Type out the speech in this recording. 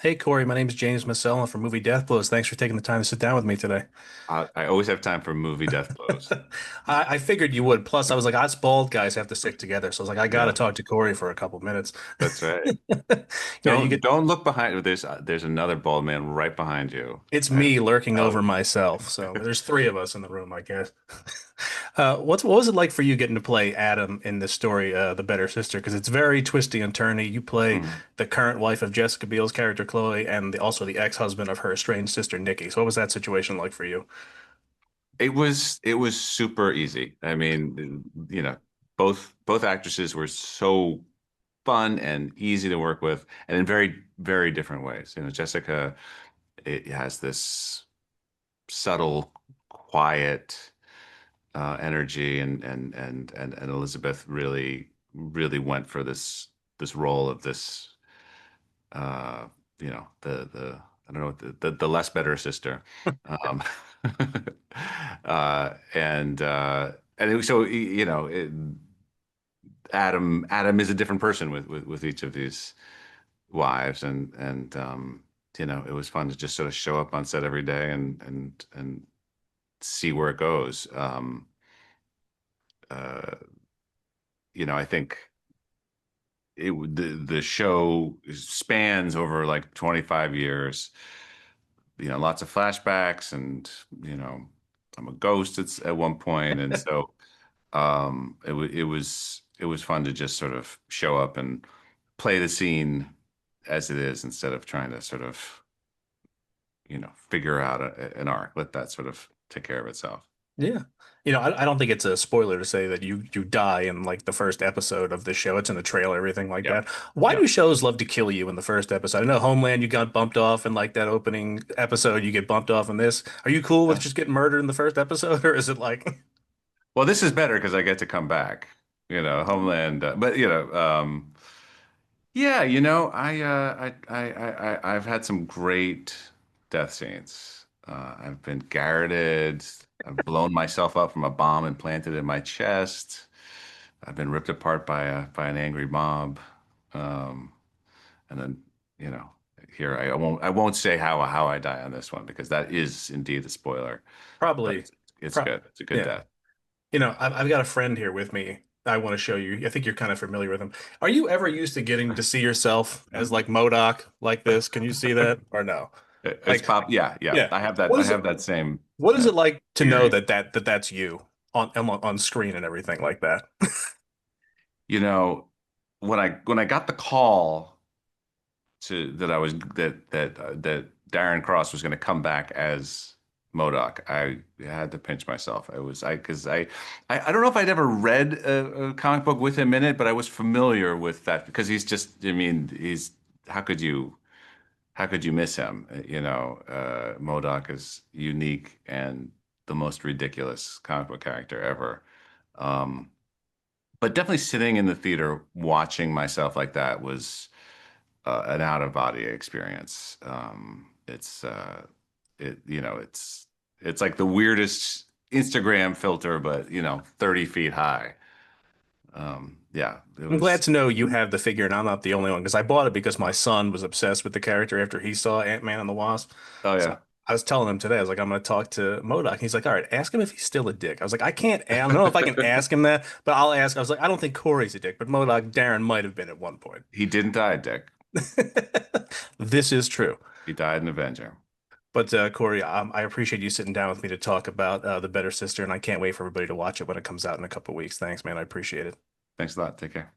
Hey Corey, my name is James Masella from Movie Death Blows. Thanks for taking the time to sit down with me today. I always have time for movie death blows. I figured you would. Plus, I was like, us bald guys have to stick together. So I was like, I got to Yeah, talk to Corey for a couple minutes. that's right. You Don't get don't look behind. There's another bald man right behind you. it's I me lurking tell over you. myself. So there's three of us in the room, I guess. What was it like for you getting to play Adam in this story, The Better Sister? Because it's very twisty and turny. You play Mhm. the current wife of Jessica Biel's character Chloe, and also the ex-husband of her estranged sister Nikki. So what was that situation like for you? It was super easy. I mean, both actresses were so fun and easy to work with, and in very very different ways. Jessica, it has this subtle, quiet energy, and Elizabeth really went for this role of this uh the I don't know what the less better sister. um so Adam is a different person with each of these wives, and it was fun to just sort of show up on set every day and see where it goes. Uh I think the show spans over like 25 years, lots of flashbacks, and I'm a ghost at one point. And so it was fun to just sort of show up and play the scene as it is, instead of trying to sort of figure out an arc. Let that sort of take care of itself. Yeah. I don't think it's a spoiler to say that you die in like the first episode of the show. It's in the trailer, everything like Yep. that. Why do Yep. shows love to kill you in the first episode? I know Homeland, you got bumped off in like that opening episode, you get bumped off in this. Are you cool with Yeah. just getting murdered in the first episode, or is it like Well, this is better because I get to come back, Homeland. But yeah, I've had some great death scenes. I've been garroted. I've blown myself up from a bomb implanted in my chest. I've been ripped apart by an angry mob. Um, and then, you know, here I won't say how I die on this one, because that is indeed a spoiler. But probably it's pro good. It's a good yeah. death. I've got a friend here with me. I want to show you. I think you're kind of familiar with him. Are you ever used to getting to see yourself as like MODOK like this? Can you see that or no? It's Like, pop. Yeah, yeah. yeah. I have that. What I is it? have that same What is it like to know experience. that that's you on screen and everything like that? You know, when I got the call that Darren Cross was going to come back as Modoc, I had to pinch myself. I was I because I don't know if I'd ever read a comic book with him in it, but I was familiar with that because he's just. I mean, he's how could you how could you miss him? Modoc is unique and the most ridiculous comic book character ever. Um, but definitely sitting in the theater watching myself like that was an out of body experience. It's like the weirdest Instagram filter, but 30 feet high. Yeah, it I'm glad was. to know you have the figure and I'm not the only one because I bought it because my son was obsessed with the character after he saw Ant-Man and the Wasp. Oh So yeah, I was telling him today, I was like, I'm going to talk to MODOK. He's like, all right, ask him if he's still a dick. I was like, I don't know if I can ask him that, but I'll ask. I was like, I don't think Corey's a dick, but MODOK, Darren might have been at one point. he didn't die, Dick. This is true. He died in Avenger. But Corey, I appreciate you sitting down with me to talk about The Better Sister, and I can't wait for everybody to watch it when it comes out in a couple weeks. Thanks, man. I appreciate it. Thanks a lot. Take care.